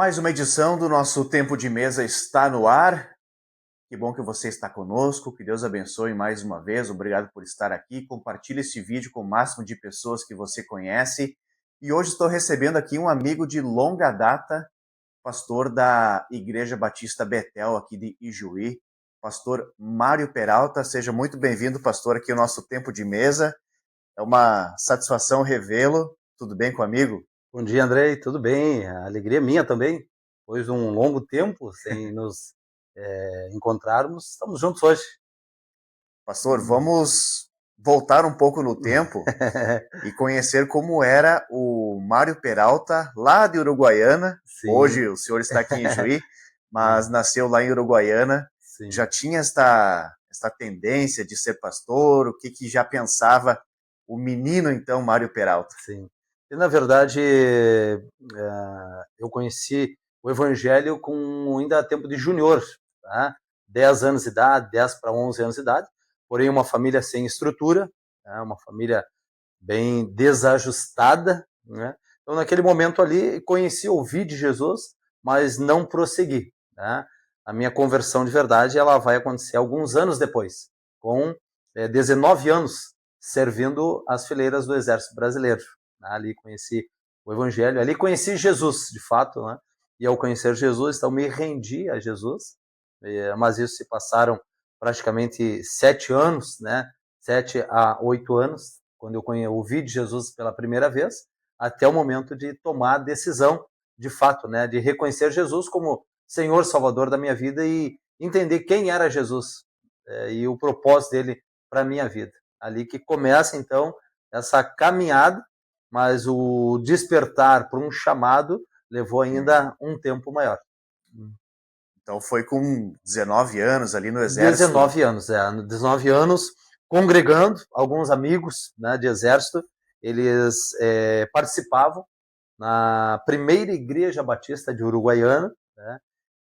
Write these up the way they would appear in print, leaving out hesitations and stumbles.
Mais uma edição do nosso Tempo de Mesa está no ar. Que bom que você está conosco. Que Deus abençoe mais uma vez. Obrigado por estar aqui. Compartilhe este vídeo com o máximo de pessoas que você conhece. E hoje estou recebendo aqui um amigo de longa data, pastor da Igreja Batista Betel, aqui de Ijuí, pastor Mário Peralta. Seja muito bem-vindo, pastor, aqui ao nosso Tempo de Mesa. É uma satisfação revê-lo. Tudo bem com o amigo? Bom dia, Andrei, tudo bem? A alegria é minha também. Depois de um longo tempo sem nos encontrarmos, estamos juntos hoje. Pastor, vamos voltar um pouco no tempo e conhecer como era o Mário Peralta, lá de Uruguaiana. Sim. Hoje o senhor está aqui em Juí, mas nasceu lá em Uruguaiana. Sim. Já tinha esta tendência de ser pastor? O que já pensava o menino, então, Mário Peralta? Sim. E, na verdade, eu conheci o Evangelho com ainda tempo de junior, tá? 10 anos de idade, 10 para 11 anos de idade, porém uma família sem estrutura, tá? Uma família bem desajustada, né? Então, naquele momento ali, ouvi de Jesus, mas não prossegui, né? A minha conversão de verdade, ela vai acontecer alguns anos depois, com 19 anos, servindo as fileiras do Exército Brasileiro. Ali conheci o Evangelho, ali conheci Jesus, de fato, né? E ao conhecer Jesus, então me rendi a Jesus, mas isso se passaram praticamente 7 anos, né? 7 a 8 anos, quando eu ouvi de Jesus pela primeira vez, até o momento de tomar a decisão, de fato, né? De reconhecer Jesus como Senhor, Salvador da minha vida e entender quem era Jesus e o propósito dele para a minha vida. Ali que começa, então, essa caminhada, mas o despertar para um chamado levou ainda um tempo maior. Então foi com 19 anos ali no Exército? 19 anos, 19 anos, congregando alguns amigos, né, de Exército, eles participavam na primeira Igreja Batista de Uruguaiana, né,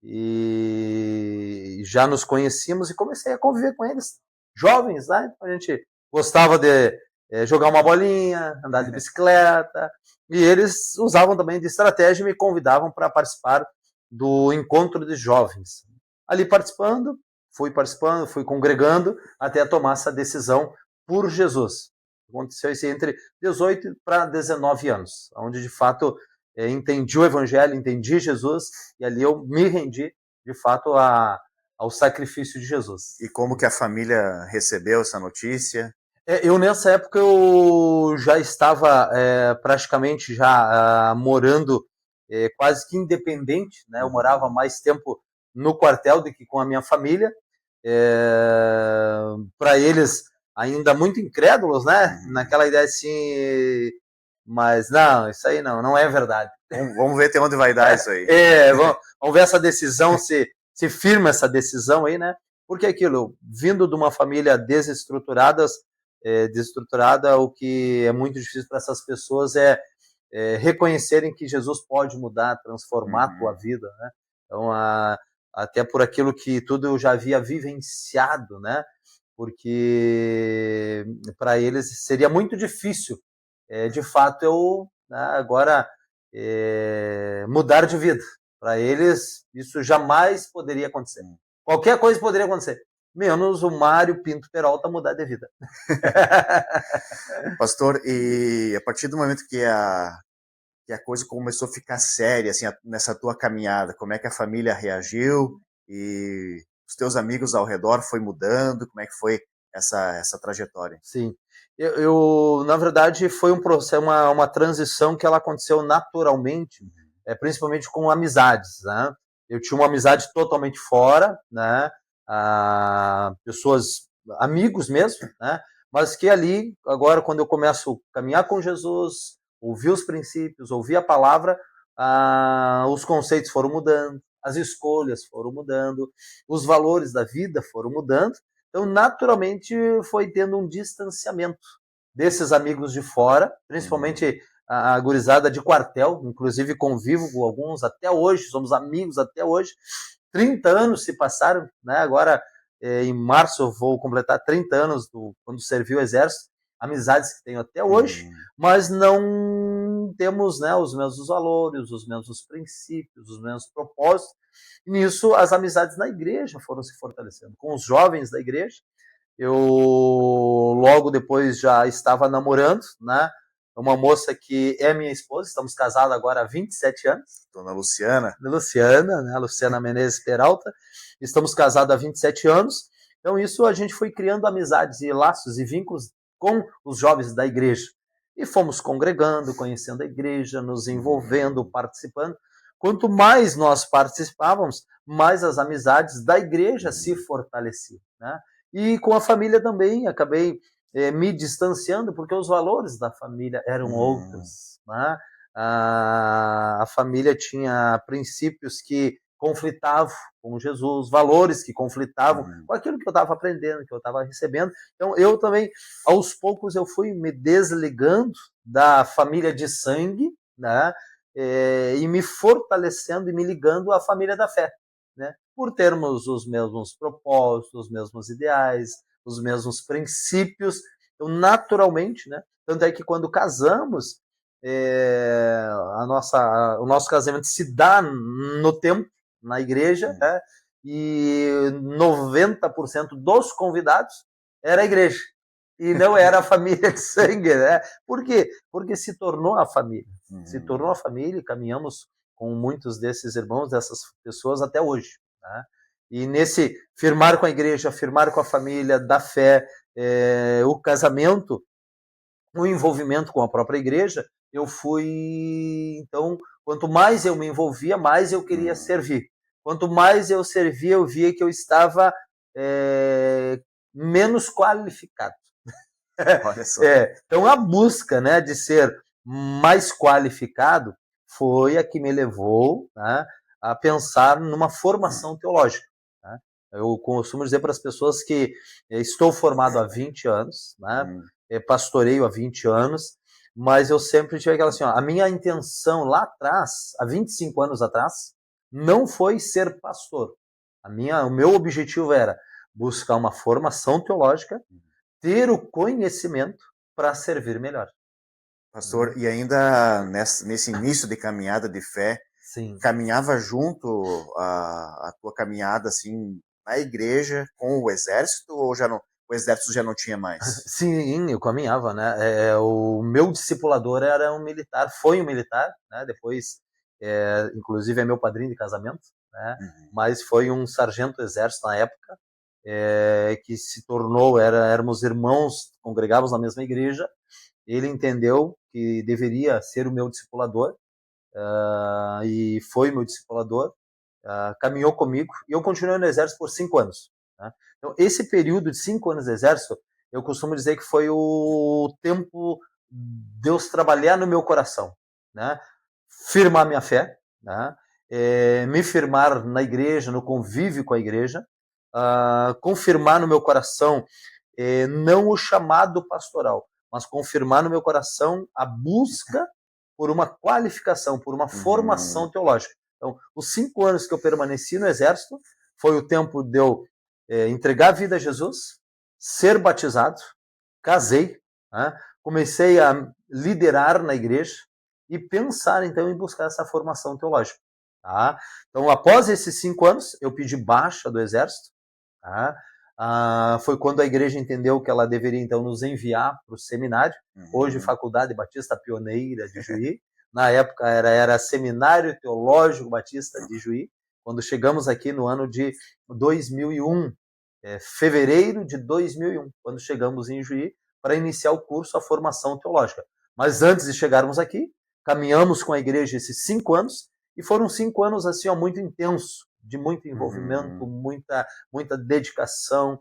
e já nos conhecíamos e comecei a conviver com eles, jovens, né? A gente gostava de jogar uma bolinha, andar de bicicleta, e eles usavam também de estratégia e me convidavam para participar do encontro de jovens. Ali participando, fui congregando até tomar essa decisão por Jesus. Aconteceu isso entre 18 para 19 anos, onde de fato entendi o Evangelho, entendi Jesus, e ali eu me rendi, de fato, ao sacrifício de Jesus. E como que a família recebeu essa notícia? Eu, nessa época, eu já estava praticamente já morando quase que independente, né? Eu morava mais tempo no quartel do que com a minha família. Para eles, ainda muito incrédulos, né? Naquela ideia assim, mas não, isso aí não é verdade. Vamos ver até onde vai dar isso aí. Vamos ver essa decisão, se firma essa decisão aí, né? Porque aquilo, vindo de uma família desestruturada, o que é muito difícil para essas pessoas é reconhecerem que Jesus pode mudar, transformar a tua vida, né? Então, até por aquilo que tudo eu já havia vivenciado, né? Porque para eles seria muito difícil, de fato, eu agora mudar de vida. Para eles, isso jamais poderia acontecer. Qualquer coisa poderia acontecer, menos o Mário Pinto Peralta mudar de vida. Pastor, e a partir do momento que a coisa começou a ficar séria, assim, nessa tua caminhada, como é que a família reagiu e os teus amigos ao redor foi mudando? Como é que foi essa trajetória? Sim, eu na verdade foi um processo, uma transição que ela aconteceu naturalmente, principalmente com amizades, né? Eu tinha uma amizade totalmente fora, né? Pessoas, amigos mesmo, né? Mas que ali, agora, quando eu começo a caminhar com Jesus, ouvir os princípios, ouvir a palavra, os conceitos foram mudando, as escolhas foram mudando, os valores da vida foram mudando. Então, naturalmente, foi tendo um distanciamento desses amigos de fora, principalmente a gurizada de quartel, inclusive convivo com alguns até hoje, somos amigos até hoje. 30 anos se passaram, né? Agora, em março, eu vou completar 30 anos quando servi o Exército, amizades que tenho até hoje, mas não temos, né, os mesmos valores, os mesmos princípios, os mesmos propósitos. E nisso, as amizades na igreja foram se fortalecendo. Com os jovens da igreja, eu logo depois já estava namorando, né? Uma moça que é minha esposa, estamos casados agora há 27 anos. Dona Luciana. Luciana, né? Luciana Menezes Peralta. Estamos casados há 27 anos. Então, isso a gente foi criando amizades e laços e vínculos com os jovens da igreja. E fomos congregando, conhecendo a igreja, nos envolvendo, participando. Quanto mais nós participávamos, mais as amizades da igreja se fortaleciam, né? E com a família também, acabei me distanciando, porque os valores da família eram outros, né? A família tinha princípios que conflitavam com Jesus, valores que conflitavam com aquilo que eu estava aprendendo, que eu estava recebendo. Então, eu também, aos poucos, eu fui me desligando da família de sangue, né? E me fortalecendo e me ligando à família da fé, né? Por termos os mesmos propósitos, os mesmos ideais, os mesmos princípios. Então, naturalmente, né? Tanto é que quando casamos, o nosso casamento se dá no tempo, na igreja, né? E 90% dos convidados era a igreja. E não era a família de sangue, né? Por quê? Porque se tornou a família. Se tornou a família e caminhamos com muitos desses irmãos, dessas pessoas até hoje, né? E nesse firmar com a igreja, firmar com a família, da fé, o casamento, o envolvimento com a própria igreja, eu fui, então, quanto mais eu me envolvia, mais eu queria servir. Quanto mais eu servia, eu via que eu estava menos qualificado. Olha só. Então, a busca, né, de ser mais qualificado foi a que me levou, né, a pensar numa formação teológica, né? Eu costumo dizer para as pessoas que estou formado há 20 anos, né? Pastoreio há 20 anos, mas eu sempre tive aquela assim, ó, a minha intenção lá atrás, há 25 anos atrás, não foi ser pastor. O meu objetivo era buscar uma formação teológica, ter o conhecimento para servir melhor. Pastor, e ainda nesse início de caminhada de fé, Sim. Caminhava junto a tua caminhada assim na igreja com o exército ou o exército já não tinha mais? Sim, eu caminhava, né? O meu discipulador era um militar, foi um militar, né? Depois, inclusive é meu padrinho de casamento, né? Mas foi um sargento do exército na época, que se tornou, éramos irmãos, congregávamos na mesma igreja. Ele entendeu que deveria ser o meu discipulador, e foi meu discipulador, caminhou comigo, e eu continuei no exército por 5 anos. Né? Então, esse período de 5 anos de exército, eu costumo dizer que foi o tempo de Deus trabalhar no meu coração, né? Firmar minha fé, né? Me firmar na igreja, no convívio com a igreja, confirmar no meu coração, não o chamado pastoral, mas confirmar no meu coração a busca por uma qualificação, por uma formação teológica. Então, os 5 anos que eu permaneci no exército foi o tempo de eu entregar a vida a Jesus, ser batizado, casei, né? Comecei a liderar na igreja e pensar, então, em buscar essa formação teológica. Tá? Então, após esses 5 anos, eu pedi baixa do exército. Tá? Foi quando a igreja entendeu que ela deveria, então, nos enviar para o seminário, hoje Faculdade Batista Pioneira de Juí. Na época era Seminário Teológico Batista de Juí, quando chegamos aqui no ano de 2001, fevereiro de 2001, quando chegamos em Juí, para iniciar o curso, a formação teológica. Mas antes de chegarmos aqui, caminhamos com a igreja esses 5 anos, e foram 5 anos assim, ó, muito intensos, de muito envolvimento, muita dedicação,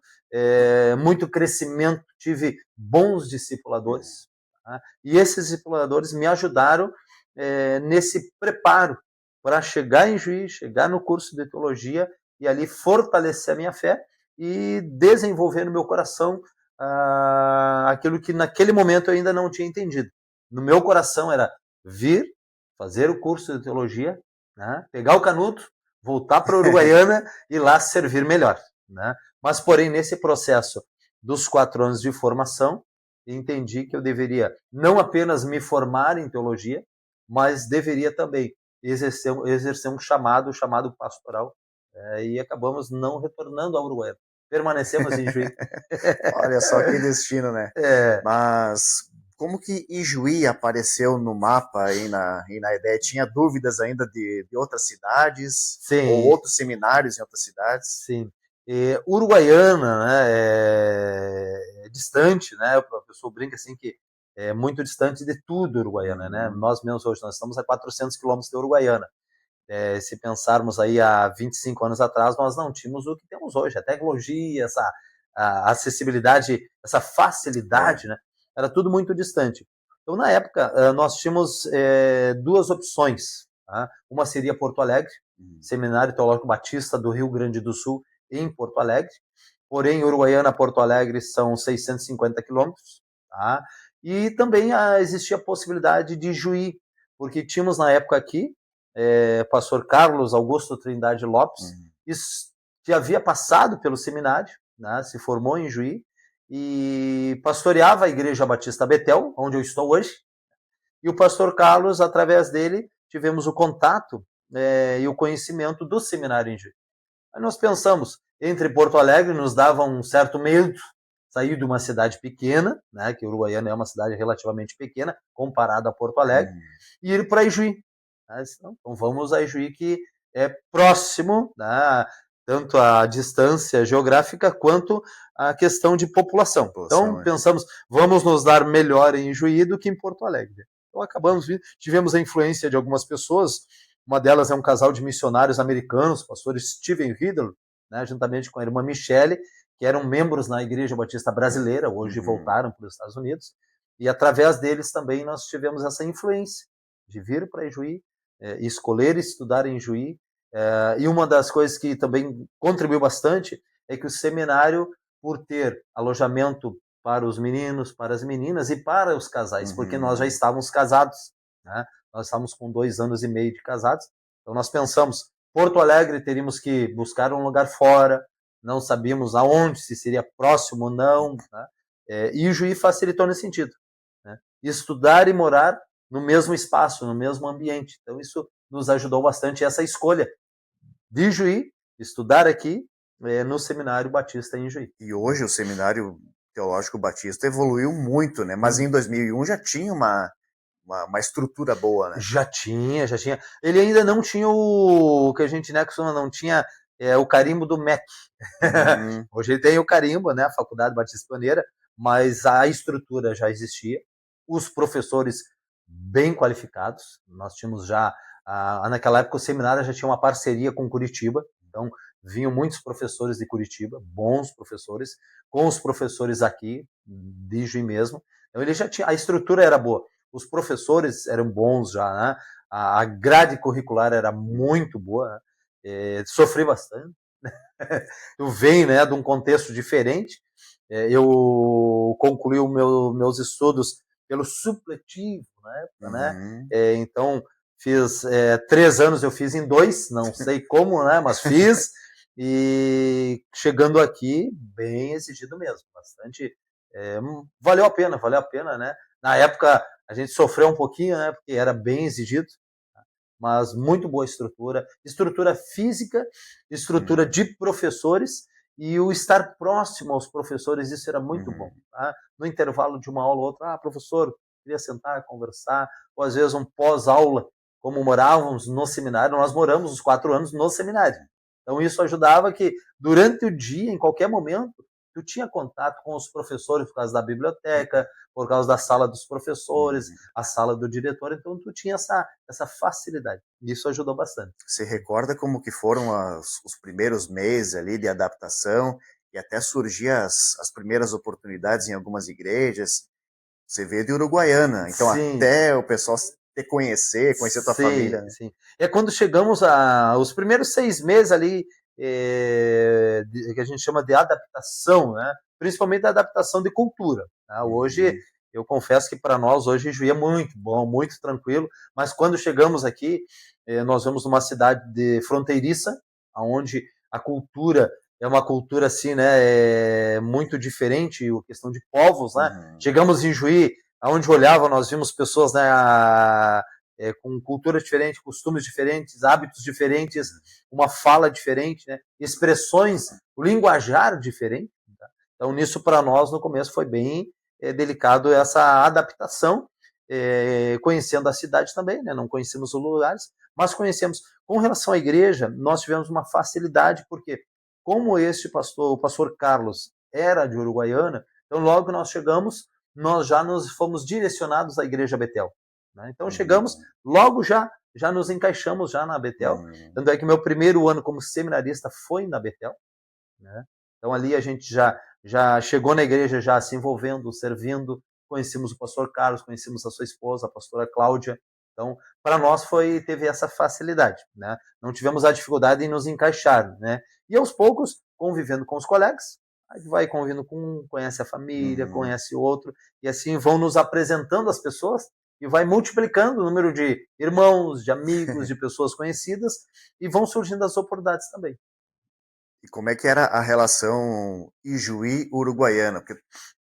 muito crescimento. Tive bons discipuladores, tá? E esses discipuladores me ajudaram nesse preparo para chegar em Juí, chegar no curso de teologia e ali fortalecer a minha fé e desenvolver no meu coração aquilo que naquele momento eu ainda não tinha entendido. No meu coração era vir, fazer o curso de teologia, né, pegar o canudo, voltar para a Uruguaiana e lá servir melhor, né? Mas, porém, nesse processo dos 4 anos de formação, entendi que eu deveria não apenas me formar em teologia, mas deveria também exercer um chamado pastoral, e acabamos não retornando ao Uruguaiana. Permanecemos em Juí. Olha só que destino, né? É. Mas como que Ijuí apareceu no mapa aí na ideia? Tinha dúvidas ainda de outras cidades? Sim. Ou outros seminários em outras cidades? Sim. Uruguaiana, né, é distante, né? A pessoa brinca assim que é muito distante de tudo Uruguaiana, né? Nós mesmos hoje, nós estamos a 400 quilômetros de Uruguaiana. Se pensarmos aí há 25 anos atrás, nós não tínhamos o que temos hoje, a tecnologia, a acessibilidade, essa facilidade, né? Era tudo muito distante. Então, na época, nós tínhamos duas opções. Tá? Uma seria Porto Alegre, Seminário Teológico Batista do Rio Grande do Sul, em Porto Alegre. Porém, Uruguaiana a Porto Alegre são 650 quilômetros. Tá? E também existia a possibilidade de Juí, porque tínhamos na época aqui pastor Carlos Augusto Trindade Lopes, que havia passado pelo seminário, né, se formou em Juí, e pastoreava a Igreja Batista Betel, onde eu estou hoje. E o pastor Carlos, através dele, tivemos o contato e o conhecimento do seminário em Juí. Aí nós pensamos, entre Porto Alegre, nos dava um certo medo sair de uma cidade pequena, né, que Uruguaiana é uma cidade relativamente pequena, comparada a Porto Alegre, e ir para Ijuí. Então vamos a Ijuí, que é próximo, né, tanto a distância geográfica quanto a questão de população. Então pensamos, vamos nos dar melhor em Ijuí do que em Porto Alegre. Então acabamos, tivemos a influência de algumas pessoas, uma delas é um casal de missionários americanos, o pastor Steven Riddle, né, juntamente com a irmã Michele, que eram membros na Igreja Batista Brasileira, hoje voltaram para os Estados Unidos, e através deles também nós tivemos essa influência de vir para Ijuí, escolher estudar em Juí, e uma das coisas que também contribuiu bastante é que o seminário, por ter alojamento para os meninos, para as meninas e para os casais, porque nós já estávamos casados, né? Nós estávamos com 2 anos e meio de casados, então nós pensamos, Porto Alegre teríamos que buscar um lugar fora, não sabíamos aonde, se seria próximo ou não, né? E o Juí facilitou nesse sentido, né? Estudar e morar no mesmo espaço, no mesmo ambiente. Então isso nos ajudou bastante, essa escolha de Juí, estudar aqui no Seminário Batista em Juí. E hoje o Seminário Teológico Batista evoluiu muito, né? Mas em 2001 já tinha uma estrutura boa, né? Já tinha. Ele ainda não tinha o que a gente, né, não tinha o carimbo do MEC. Hoje ele tem o carimbo, né, a Faculdade Batista Pioneira, mas a estrutura já existia. Os professores bem qualificados. Nós tínhamos já, naquela época o seminário já tinha uma parceria com Curitiba, então vinham muitos professores de Curitiba, bons professores, com os professores aqui, de Juí mesmo. Então ele já tinha, a estrutura era boa. Os professores eram bons já, né? A grade curricular era muito boa, né? Sofri bastante. Eu venho, né, de um contexto diferente. Eu concluí meus estudos pelo supletivo, né? Então fiz 3 anos, eu fiz em 2, não sei como, né? Mas fiz. E chegando aqui, bem exigido mesmo, bastante. Valeu a pena, né? Na época a gente sofreu um pouquinho, né? Porque era bem exigido, mas muito boa estrutura física, estrutura de professores, e o estar próximo aos professores, isso era muito bom. Tá? No intervalo de uma aula ou outra, professor, queria sentar, conversar, ou às vezes um pós-aula, como morávamos no seminário, nós moramos os 4 anos no seminário. Então isso ajudava que durante o dia, em qualquer momento, tu tinha contato com os professores por causa da biblioteca, por causa da sala dos professores, a sala do diretor, então tu tinha essa facilidade. E isso ajudou bastante. Você recorda como que foram os primeiros meses ali de adaptação e até surgir as primeiras oportunidades em algumas igrejas? Você veio de Uruguaiana, então sim, até o pessoal te conhecer tua família. Né? Sim. Quando chegamos os primeiros 6 meses ali, que a gente chama de adaptação, né? Principalmente a adaptação de cultura. Né? Hoje, eu confesso que para nós hoje Juí é muito bom, muito tranquilo, mas quando chegamos aqui, nós vamos numa cidade de fronteiriça, onde a cultura é uma cultura assim, né, muito diferente, a questão de povos, né? Chegamos em Juí, aonde olhava, nós vimos pessoas, né, com cultura diferente, costumes diferentes, hábitos diferentes, uma fala diferente, né? Expressões, o linguajar diferente. Tá? Então, nisso, para nós, no começo, foi bem delicado essa adaptação, conhecendo a cidade também, né? Não conhecemos os lugares, mas conhecemos. Com relação à igreja, nós tivemos uma facilidade, porque como o pastor Carlos, era de Uruguaiana, então logo que nós chegamos, nós já nos fomos direcionados à Igreja Betel. Né? Então chegamos, logo já nos encaixamos já na Betel. Tanto é que meu primeiro ano como seminarista foi na Betel. Né? Então ali a gente já chegou na igreja já se envolvendo, servindo, conhecemos o pastor Carlos, conhecemos a sua esposa, a pastora Cláudia. Então, para nós teve essa facilidade, né? Não tivemos a dificuldade em nos encaixar, né? E aos poucos, convivendo com os colegas, aí vai convivendo com um, conhece a família, conhece outro, e assim vão nos apresentando as pessoas e vai multiplicando o número de irmãos, de amigos, de pessoas conhecidas, e vão surgindo as oportunidades também. E como é que era a relação Ijuí-Uruguaiana? Porque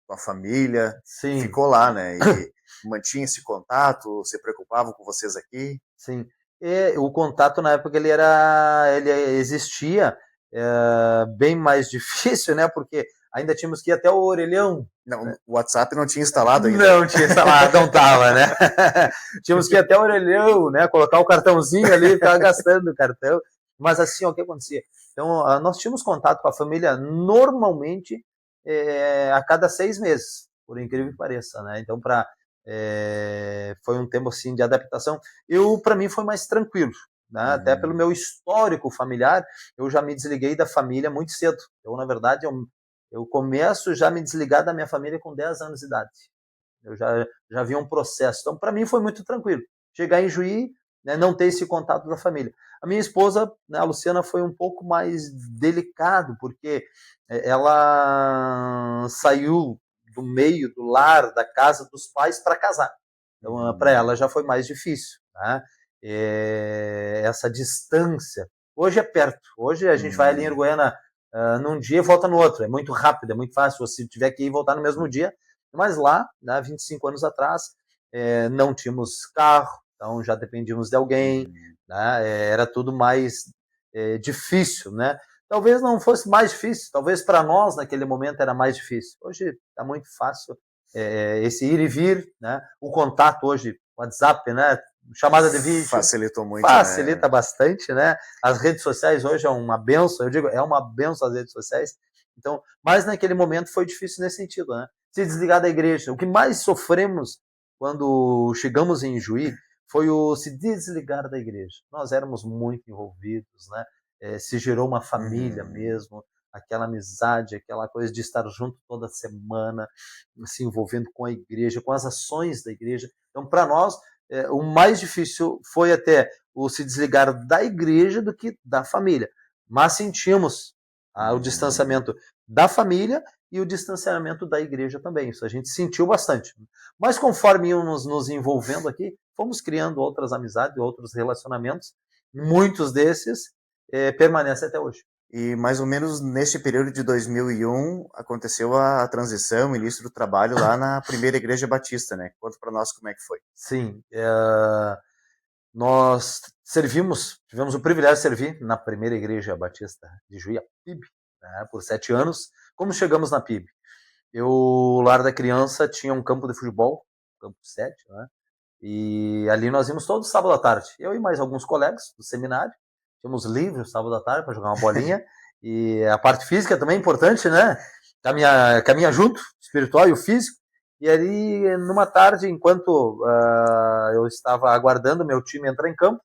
tua família ficou lá, né? E mantinha esse contato, se preocupavam com vocês aqui? Sim. E o contato na época ele existia bem mais difícil, né? Porque ainda tínhamos que ir até o orelhão. Não, né? O WhatsApp não tinha instalado ainda. Não tinha instalado, não tava, né? Tínhamos que ir até o orelhão, né? Colocar o cartãozinho ali, ficar gastando o cartão. Mas assim, o que acontecia? Então, nós tínhamos contato com a família normalmente a cada 6 meses, por incrível que pareça, né? Então, foi um tempo assim de adaptação. Para mim foi mais tranquilo, né? Até pelo meu histórico familiar, eu já me desliguei da família muito cedo. Na verdade, eu começo já a me desligar da minha família com 10 anos de idade. Eu já vi um processo. Então, para mim foi muito tranquilo. Chegar em Juí, né, não ter esse contato da família. A minha esposa, né, a Luciana, foi um pouco mais delicado, porque ela saiu do meio, do lar, da casa dos pais para casar. Então, para ela já foi mais difícil. Tá? Essa distância. Hoje é perto. Hoje a gente vai ali em Uruguaiana num dia e volta no outro. É muito rápido, é muito fácil. Se tiver que ir e voltar no mesmo dia. Mas lá, né, 25 anos atrás, não tínhamos carro, então já dependíamos de alguém. Né? Era tudo mais difícil, né? Talvez não fosse mais difícil, talvez para nós naquele momento era mais difícil. Hoje está muito fácil esse ir e vir, né? O contato hoje, WhatsApp, né? Chamada de vídeo. Facilitou muito. Facilita bastante, né? As redes sociais hoje é uma benção, eu digo, é uma benção as redes sociais. Então, mas naquele momento foi difícil nesse sentido, né? Se desligar da igreja. O que mais sofremos quando chegamos em Juí foi o se desligar da igreja. Nós éramos muito envolvidos, né? Se gerou uma família mesmo, aquela amizade, aquela coisa de estar junto toda semana, se envolvendo com a igreja, com as ações da igreja. Então, para nós, o mais difícil foi até o se desligar da igreja do que da família. Mas sentimos o distanciamento da família e o distanciamento da igreja também. Isso a gente sentiu bastante. Mas conforme íamos nos envolvendo aqui, fomos criando outras amizades, outros relacionamentos. Muitos desses permanecem até hoje. E mais ou menos nesse período de 2001 aconteceu a transição, o início do trabalho lá na primeira igreja batista, né? Conta para nós como é que foi. Sim, nós tivemos o privilégio de servir na primeira igreja batista de Juí, a PIB, né, por 7 anos. Como chegamos na PIB? O lar da criança tinha um campo de futebol, campo 7, né? E ali nós íamos todo sábado à tarde. Eu e mais alguns colegas do seminário. Tínhamos livre sábado à tarde para jogar uma bolinha. E a parte física também é importante, né? Caminha junto, espiritual e o físico. E ali, numa tarde, enquanto eu estava aguardando meu time entrar em campo,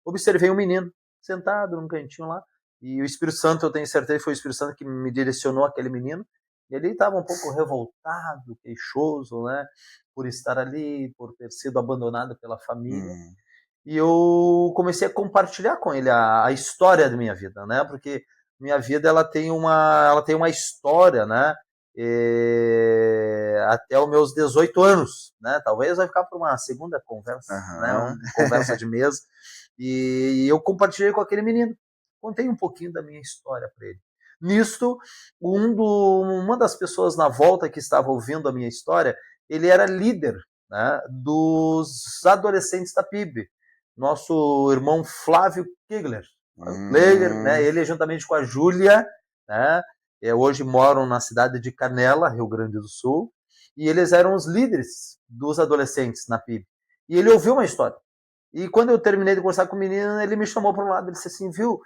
observei um menino sentado num cantinho lá. E o Espírito Santo, eu tenho certeza que foi o Espírito Santo que me direcionou aquele menino. E ele estava um pouco revoltado, queixoso, né? Por estar ali, por ter sido abandonado pela família. E eu comecei a compartilhar com ele a história da minha vida, né? Porque minha vida ela tem uma história, né? Até os meus 18 anos, né? Talvez vai ficar para uma segunda conversa, né? Uma conversa de mesa. E eu compartilhei com aquele menino. Contei um pouquinho da minha história para ele. Nisto, uma das pessoas na volta que estava ouvindo a minha história, ele era líder, né, dos adolescentes da PIB. nosso irmão Flávio Kegler. Né? Ele, juntamente com a Júlia, né? Hoje moram na cidade de Canela, Rio Grande do Sul, e eles eram os líderes dos adolescentes na PIB. E ele ouviu uma história. E quando eu terminei de conversar com o menino, ele me chamou para um lado, ele disse assim, viu,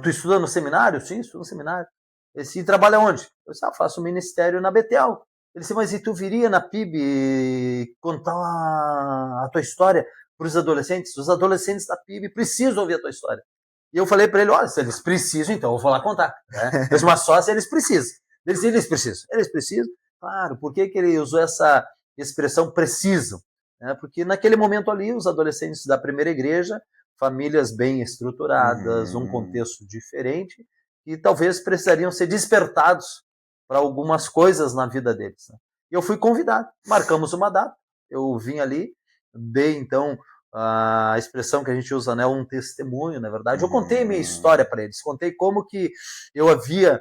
tu estuda no seminário? Sim, estudo no seminário. Ele disse, e trabalha onde? Eu disse, faço ministério na Betel. Ele disse, mas e tu viria na PIB contar a tua história para os adolescentes? Os adolescentes da PIB precisam ouvir a tua história. E eu falei para ele, olha, se eles precisam, então eu vou lá contar. Né? Mas só se eles precisam. Eles precisam. Eles precisam? Claro, por que ele usou essa expressão precisam? Porque naquele momento ali, os adolescentes da primeira igreja, famílias bem estruturadas, um contexto diferente, e talvez precisariam ser despertados para algumas coisas na vida deles. Né? E eu fui convidado, marcamos uma data, eu vim ali, dei então a expressão que a gente usa, né, um testemunho, na verdade. Eu contei a minha história para eles, contei como que eu havia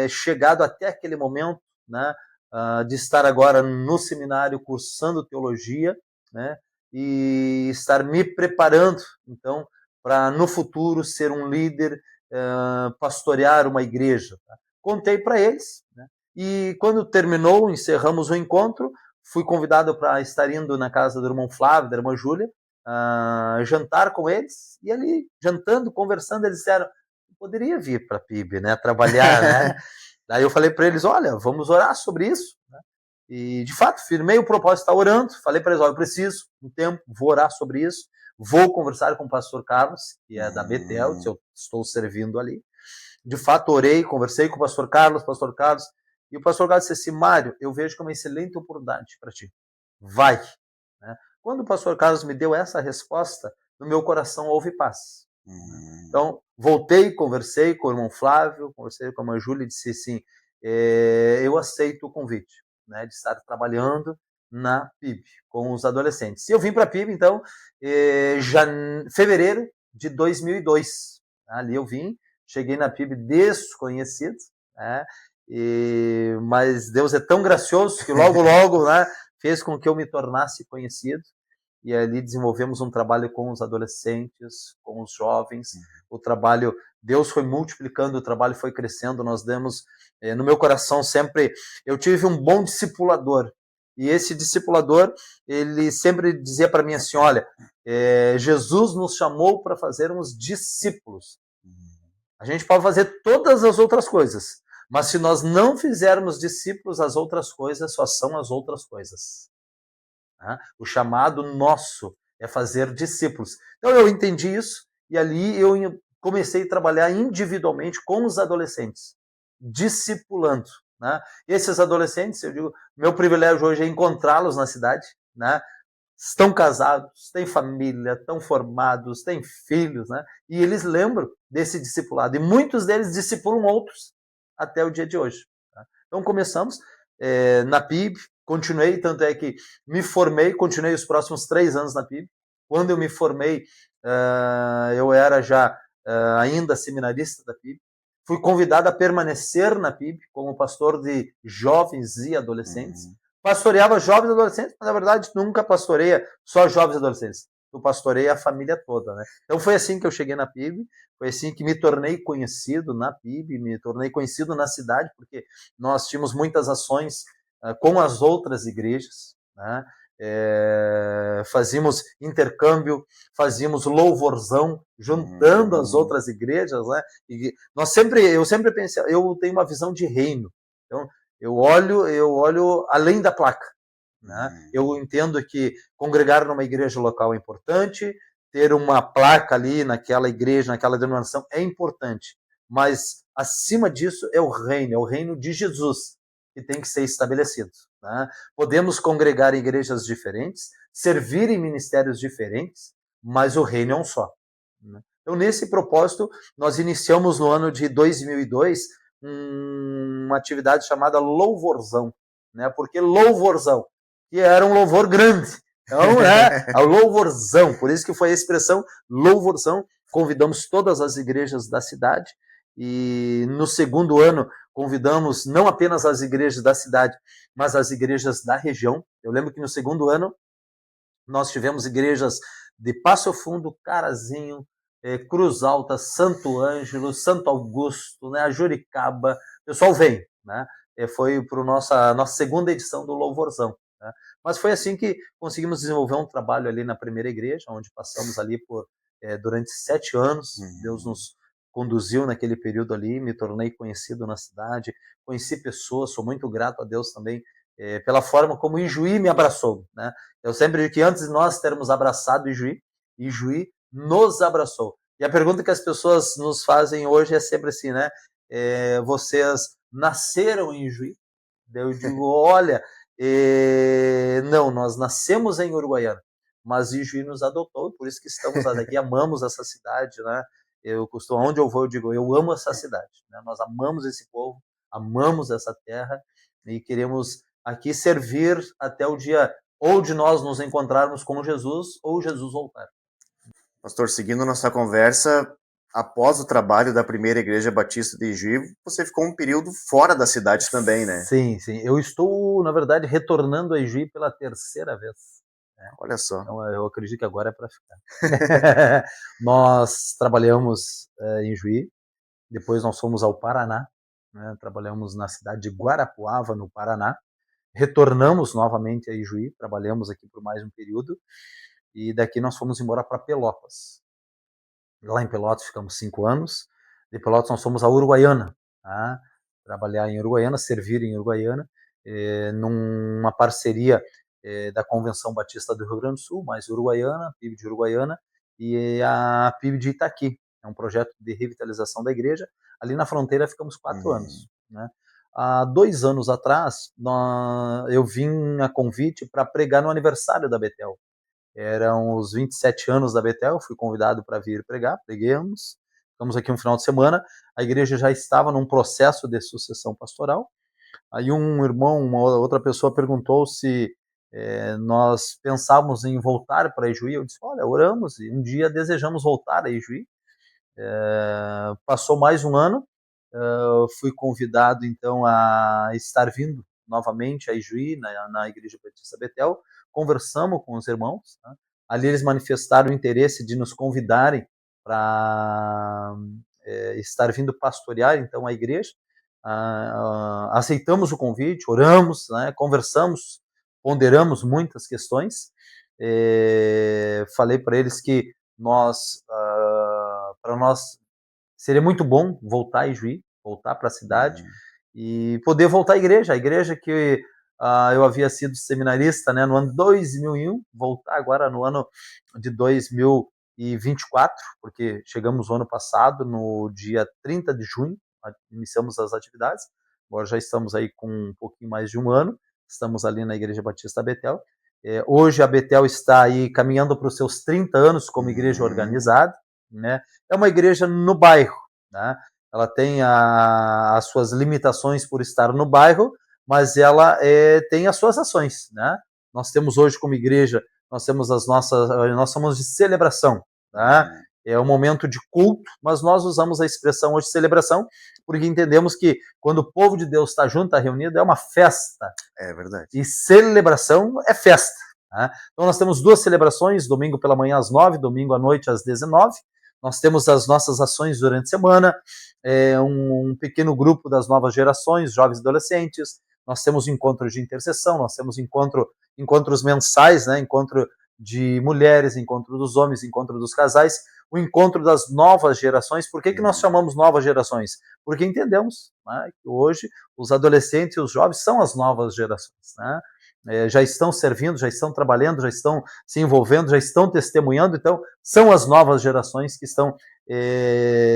chegado até aquele momento, né, de estar agora no seminário cursando teologia, né, e estar me preparando, então, para no futuro ser um líder, pastorear uma igreja. Tá? Contei para eles, né, e quando terminou, encerramos o encontro, fui convidado para estar indo na casa do irmão Flávio, da irmã Júlia, jantar com eles, e ali, jantando, conversando, eles disseram, poderia vir para a PIB, né, trabalhar, né? Daí eu falei para eles, olha, vamos orar sobre isso, né? E, de fato, firmei o propósito de estar orando, falei para eles, olha, eu preciso um tempo, vou orar sobre isso, vou conversar com o pastor Carlos, que é da Betel, que eu estou servindo ali. De fato, orei, conversei com o pastor Carlos, e o pastor Carlos disse assim, Mário, eu vejo que é uma excelente oportunidade para ti, vai. Né? Quando o pastor Carlos me deu essa resposta, no meu coração houve paz. Então, voltei, conversei com o irmão Flávio, conversei com a irmã Júlia e disse assim, eu aceito o convite, né, de estar trabalhando na PIB com os adolescentes. E eu vim para a PIB, então, fevereiro de 2002. Ali eu vim, cheguei na PIB desconhecido, né, mas Deus é tão gracioso que logo, né, fez com que eu me tornasse conhecido. E ali desenvolvemos um trabalho com os adolescentes, com os jovens. O trabalho, Deus foi multiplicando, o trabalho foi crescendo. Nós demos, no meu coração sempre, eu tive um bom discipulador. E esse discipulador, ele sempre dizia para mim assim, olha, Jesus nos chamou para fazermos discípulos. A gente pode fazer todas as outras coisas, mas se nós não fizermos discípulos, as outras coisas só são as outras coisas. O chamado nosso é fazer discípulos. Então eu entendi isso e ali eu comecei a trabalhar individualmente com os adolescentes, discipulando. Né? Esses adolescentes, eu digo, meu privilégio hoje é encontrá-los na cidade, né? Estão casados, têm família, estão formados, têm filhos, né? E eles lembram desse discipulado. E muitos deles discipulam outros até o dia de hoje. Tá? Então começamos na PIB, continuei, tanto é que me formei, continuei os próximos 3 anos na PIB. Quando eu me formei, eu era já ainda seminarista da PIB. Fui convidado a permanecer na PIB como pastor de jovens e adolescentes. Pastoreava jovens e adolescentes, mas na verdade nunca pastoreia só jovens e adolescentes. Eu pastorei a família toda, né? Então foi assim que eu cheguei na PIB, foi assim que me tornei conhecido na PIB, me tornei conhecido na cidade, porque nós tínhamos muitas ações com as outras igrejas, né? Fazíamos intercâmbio, fazíamos louvorzão, juntando as outras igrejas, né? E eu sempre pensei, eu tenho uma visão de reino, então eu olho além da placa, né? Eu entendo que congregar numa igreja local é importante, ter uma placa ali naquela igreja, naquela denominação é importante, mas acima disso é o reino de Jesus que tem que ser estabelecido. Né? Podemos congregar em igrejas diferentes, servir em ministérios diferentes, mas o reino é um só. Né? Então, nesse propósito, nós iniciamos no ano de 2002 uma atividade chamada louvorzão, né? Porque louvorzão, que era um louvor grande. Então, a louvorzão, por isso que foi a expressão louvorzão. Convidamos todas as igrejas da cidade e no segundo ano convidamos não apenas as igrejas da cidade, mas as igrejas da região. Eu lembro que no segundo ano nós tivemos igrejas de Passo Fundo, Carazinho, Cruz Alta, Santo Ângelo, Santo Augusto, né, a Juricaba, o pessoal vem, né? Foi para nossa segunda edição do Louvorzão, né? Mas foi assim que conseguimos desenvolver um trabalho ali na primeira igreja, onde passamos ali durante 7 anos. Deus nos conduziu naquele período ali, me tornei conhecido na cidade, conheci pessoas, sou muito grato a Deus também pela forma como Ijuí me abraçou, né? Eu sempre digo que antes de nós termos abraçado Ijuí nos abraçou. E a pergunta que as pessoas nos fazem hoje é sempre assim, né? Vocês nasceram em Ijuí? Eu digo, olha, não, nós nascemos em Uruguaiana, mas Ijuí nos adotou, por isso que estamos aqui, amamos essa cidade, né? Onde eu vou, eu digo, eu amo essa cidade, né? Nós amamos esse povo, amamos essa terra e queremos aqui servir até o dia ou de nós nos encontrarmos com Jesus ou Jesus voltar. Pastor, seguindo nossa conversa, após o trabalho da primeira igreja batista de Ijuí, você ficou um período fora da cidade também, né? Sim, sim. Eu estou, na verdade, retornando a Ijuí pela 3ª vez. Olha só. Então, eu acredito que agora é para ficar. Nós trabalhamos em Ijuí, depois nós fomos ao Paraná, né? Trabalhamos na cidade de Guarapuava, no Paraná. Retornamos novamente a Ijuí, trabalhamos aqui por mais um período, e daqui nós fomos embora para Pelotas. Lá em Pelotas ficamos 5 anos, de Pelotas nós fomos a Uruguaiana, tá? Trabalhar em Uruguaiana, servir em Uruguaiana, numa parceria da Convenção Batista do Rio Grande do Sul, mais Uruguaiana, PIB de Uruguaiana, e a PIB de Itaqui. É um projeto de revitalização da igreja. Ali na fronteira ficamos 4 anos, né? Há 2 anos atrás, eu vim a convite para pregar no aniversário da Betel. Eram os 27 anos da Betel, fui convidado para vir pregar, preguemos, ficamos aqui um final de semana, a igreja já estava num processo de sucessão pastoral. Aí um irmão, uma outra pessoa perguntou se nós pensávamos em voltar para Ijuí. Eu disse, olha, oramos e um dia desejamos voltar a Ijuí. Passou mais um ano, fui convidado então a estar vindo novamente a Ijuí, na Igreja Batista Betel. Conversamos com os irmãos, né? Ali eles manifestaram o interesse de nos convidarem para estar vindo pastorear então a igreja. Aceitamos o convite, oramos, né? Conversamos, ponderamos muitas questões. Falei para eles que para nós seria muito bom voltar a Ijuí, voltar para a cidade e poder voltar à igreja, a igreja que eu havia sido seminarista, né, no ano de 2001, voltar agora no ano de 2024, porque chegamos no ano passado, no dia 30 de junho, iniciamos as atividades, agora já estamos aí com um pouquinho mais de um ano, estamos ali na Igreja Batista Betel. Hoje a Betel está aí caminhando para os seus 30 anos como igreja organizada, né? É uma igreja no bairro, né? Ela tem as suas limitações por estar no bairro, mas ela tem as suas ações, né? Nós temos hoje como igreja, nós somos de celebração, tá? É um momento de culto, mas nós usamos a expressão hoje celebração, porque entendemos que quando o povo de Deus está junto, está reunido, é uma festa. É verdade. E celebração é festa, né? Então nós temos 2 celebrações, domingo pela manhã às 9, domingo à noite às 19. Nós temos as nossas ações durante a semana, um pequeno grupo das novas gerações, jovens e adolescentes. Nós temos encontros de intercessão, nós temos encontros mensais, né? Encontro de mulheres, encontro dos homens, encontro dos casais, o encontro das novas gerações. Por que nós chamamos novas gerações? Porque entendemos, né, que hoje os adolescentes e os jovens são as novas gerações, né? Já estão servindo, já estão trabalhando, já estão se envolvendo, já estão testemunhando, então são as novas gerações que estão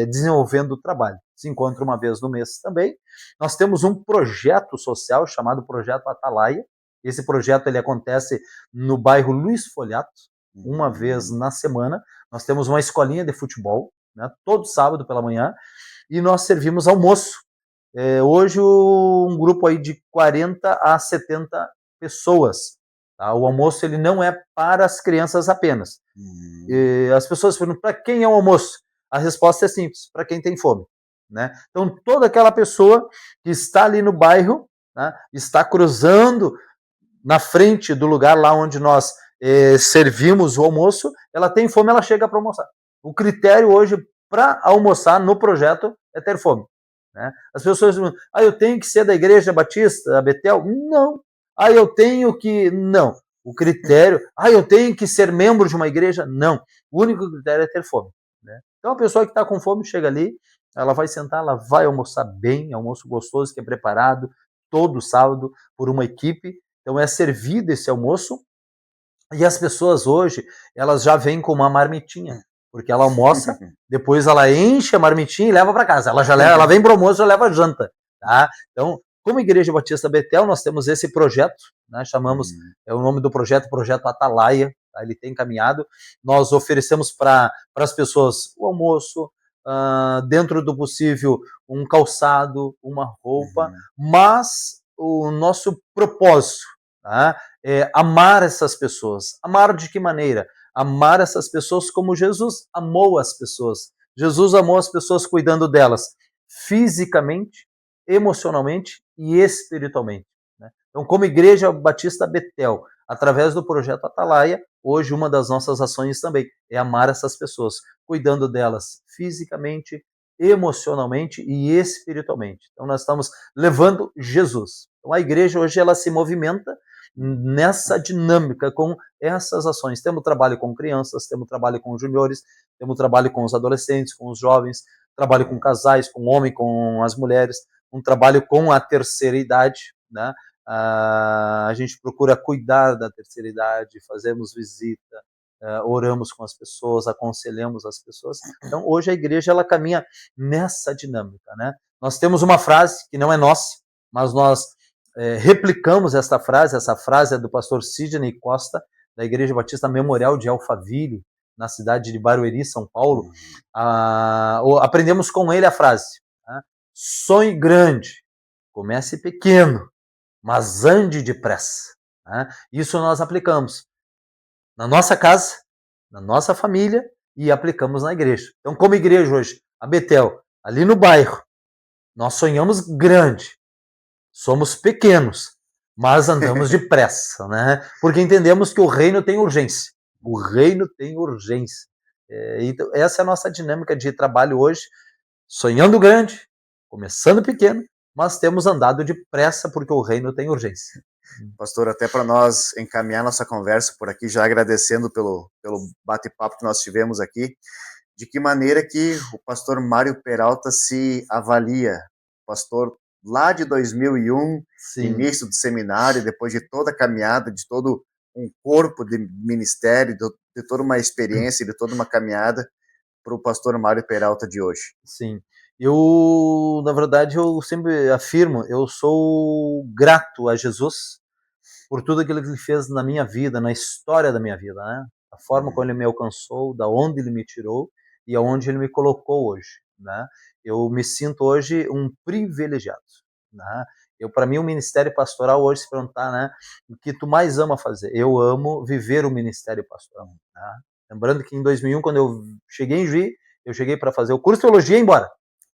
desenvolvendo o trabalho. Se encontra uma vez no mês também. Nós temos um projeto social chamado Projeto Atalaia. Esse projeto ele acontece no bairro Luiz Folhato, uma vez na semana. Nós temos uma escolinha de futebol, né, todo sábado pela manhã, e nós servimos almoço. Hoje um grupo aí de 40 a 70 pessoas. Tá? O almoço ele não é para as crianças apenas. As pessoas perguntam, para quem é o almoço? A resposta é simples, para quem tem fome. Né? Então, toda aquela pessoa que está ali no bairro, né, está cruzando na frente do lugar lá onde nós servimos o almoço, ela tem fome, ela chega para almoçar. O critério hoje para almoçar no projeto é ter fome. Né? As pessoas dizem, eu tenho que ser da Igreja Batista, a Betel? Não. Eu tenho que... Não. O critério... eu tenho que ser membro de uma igreja? Não. O único critério é ter fome. Né? Então, a pessoa que está com fome chega ali, ela vai sentar, ela vai almoçar bem, almoço gostoso que é preparado todo sábado por uma equipe. Então, é servido esse almoço. E as pessoas hoje, elas já vêm com uma marmitinha, porque ela almoça, depois ela enche a marmitinha e leva para casa. Ela vem para o almoço e leva a janta. Tá? Então, como Igreja Batista Betel, nós temos esse projeto, né, chamamos, é o nome do projeto, Projeto Atalaia, tá? Ele tem caminhado. Nós oferecemos para as pessoas o almoço, dentro do possível um calçado, uma roupa, mas o nosso propósito, tá, é amar essas pessoas. Amar de que maneira? Amar essas pessoas como Jesus amou as pessoas. Jesus amou as pessoas cuidando delas fisicamente, emocionalmente e espiritualmente. Né? Então, como Igreja Batista Betel, através do projeto Atalaia, hoje uma das nossas ações também é amar essas pessoas, cuidando delas fisicamente, emocionalmente e espiritualmente. Então, nós estamos levando Jesus. Então, a igreja hoje ela se movimenta nessa dinâmica com essas ações. Temos trabalho com crianças, temos trabalho com juniores, temos trabalho com os adolescentes, com os jovens, trabalho com casais, com o homem, com as mulheres, um trabalho com a terceira idade, né? A gente procura cuidar da terceira idade, fazemos visita, oramos com as pessoas, aconselhamos as pessoas. Então, hoje a igreja ela caminha nessa dinâmica, né? Nós temos uma frase que não é nossa, mas nós replicamos essa frase é do pastor Sidney Costa, da Igreja Batista Memorial de Alphaville, na cidade de Barueri, São Paulo. Aprendemos com ele a frase, né? Sonhe grande, comece pequeno, mas ande depressa. Né? Isso nós aplicamos na nossa casa, na nossa família e aplicamos na igreja. Então, como igreja hoje, a Betel, ali no bairro, nós sonhamos grande, somos pequenos, mas andamos depressa, né? Porque entendemos que o reino tem urgência. O reino tem urgência. Então, essa é a nossa dinâmica de trabalho hoje, sonhando grande, começando pequeno, mas temos andado depressa porque o reino tem urgência. Pastor, até para nós encaminhar nossa conversa por aqui, já agradecendo pelo bate-papo que nós tivemos aqui, de que maneira que o pastor Mário Peralta se avalia, pastor lá de 2001, Sim. Início do seminário, depois de toda a caminhada, de todo um corpo de ministério, de toda uma experiência, de toda uma caminhada, para o pastor Mário Peralta de hoje. Sim, na verdade, eu sempre afirmo, eu sou grato a Jesus por tudo aquilo que ele fez na minha vida, na história da minha vida, né? A forma como ele me alcançou, da onde ele me tirou e aonde ele me colocou hoje, né? Eu me sinto hoje um privilegiado, né? Para mim, o ministério pastoral hoje, se perguntar, né, o que tu mais ama fazer? Eu amo viver o ministério pastoral, né? Lembrando que em 2001, quando eu cheguei em Juí, eu cheguei para fazer o curso de teologia e ir embora,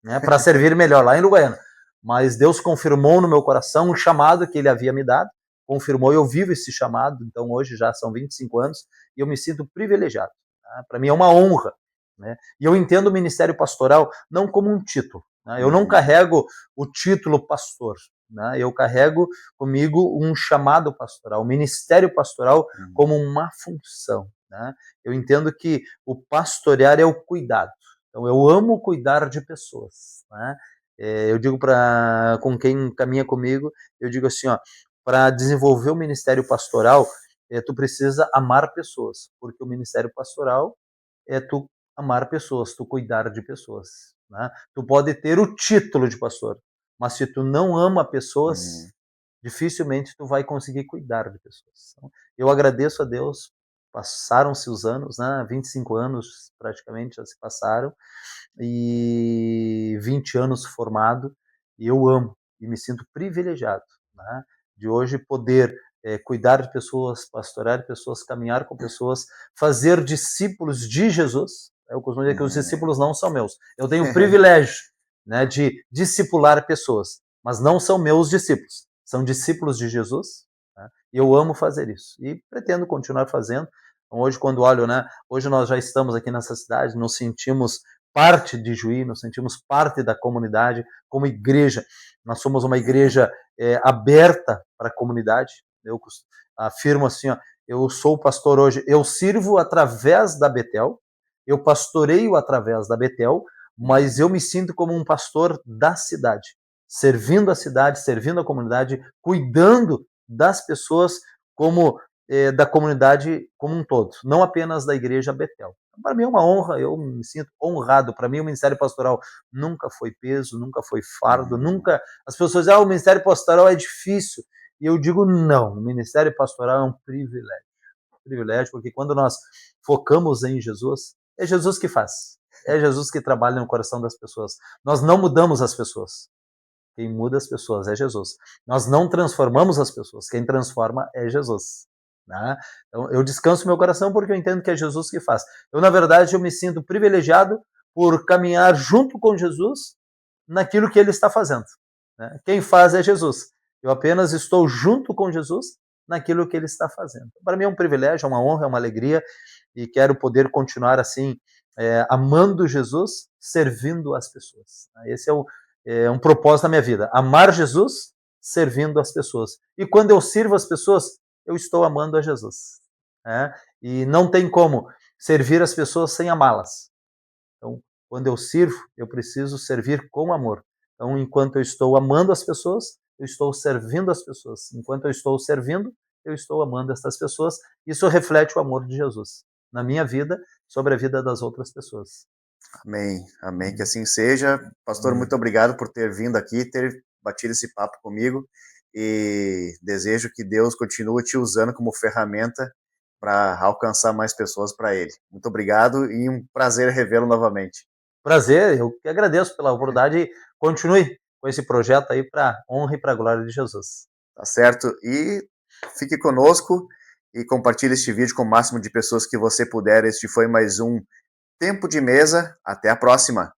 né, para servir melhor lá em Uruguaiana. Mas Deus confirmou no meu coração um chamado que ele havia me dado, confirmou, eu vivo esse chamado, então hoje já são 25 anos, e eu me sinto privilegiado. Né? Para mim é uma honra. Né? E eu entendo o ministério pastoral não como um título. Né? Eu não carrego o título pastor. Né? Eu carrego comigo um chamado pastoral, o ministério pastoral como uma função. Né? Eu entendo que o pastorear é o cuidado. Então eu amo cuidar de pessoas. Né? Eu digo com quem caminha comigo, eu digo assim, para desenvolver o ministério pastoral, tu precisa amar pessoas, porque o ministério pastoral é tu amar pessoas, tu cuidar de pessoas. Né? Tu pode ter o título de pastor, mas se tu não ama pessoas, dificilmente tu vai conseguir cuidar de pessoas. Então, eu agradeço a Deus, passaram-se os anos, né? 25 anos praticamente já se passaram, e 20 anos formado, e eu amo, e me sinto privilegiado, né? De hoje poder cuidar de pessoas, pastorear de pessoas, caminhar com pessoas, fazer discípulos de Jesus. Eu costumo dizer que os discípulos não são meus. Eu tenho o privilégio, né, de discipular pessoas, mas não são meus discípulos. São discípulos de Jesus, Né? E eu amo fazer isso e pretendo continuar fazendo. Então, hoje, quando olho, né, hoje nós já estamos aqui nessa cidade, nos sentimos parte de Juí, nos sentimos parte da comunidade, como igreja. Nós somos uma igreja aberta para a comunidade. Eu afirmo assim, ó, eu sou pastor hoje, eu sirvo através da Betel, eu pastoreio através da Betel, mas eu me sinto como um pastor da cidade, servindo a cidade, servindo a comunidade, cuidando das pessoas como da comunidade como um todo, não apenas da igreja Betel. Para mim é uma honra, eu me sinto honrado. Para mim o ministério pastoral nunca foi peso, nunca foi fardo, nunca. As pessoas dizem, o ministério pastoral é difícil. E eu digo, não, o ministério pastoral é um privilégio, porque quando nós focamos em Jesus, é Jesus que faz. É Jesus que trabalha no coração das pessoas. Nós não mudamos as pessoas. Quem muda as pessoas é Jesus. Nós não transformamos as pessoas. Quem transforma é Jesus. Né? Então, eu descanso meu coração porque eu entendo que é Jesus que faz. Eu, na verdade, eu me sinto privilegiado por caminhar junto com Jesus naquilo que ele está fazendo. Né? Quem faz é Jesus. Eu apenas estou junto com Jesus naquilo que ele está fazendo. Para mim é um privilégio, é uma honra, é uma alegria e quero poder continuar assim, amando Jesus, servindo as pessoas. Esse é um propósito da minha vida, amar Jesus, servindo as pessoas. E quando eu sirvo as pessoas, eu estou amando a Jesus. Né? E não tem como servir as pessoas sem amá-las. Então, quando eu sirvo, eu preciso servir com amor. Então, enquanto eu estou amando as pessoas, eu estou servindo as pessoas. Enquanto eu estou servindo, eu estou amando essas pessoas. Isso reflete o amor de Jesus na minha vida, sobre a vida das outras pessoas. Amém, amém, que assim seja. Pastor, muito obrigado por ter vindo aqui, ter batido esse papo comigo e desejo que Deus continue te usando como ferramenta para alcançar mais pessoas para Ele. Muito obrigado e um prazer revê-lo novamente. Prazer, eu que agradeço pela oportunidade e continue com esse projeto aí para honra e para a glória de Jesus. Tá certo? E fique conosco e compartilhe este vídeo com o máximo de pessoas que você puder. Este foi mais um Tempo de Mesa. Até a próxima!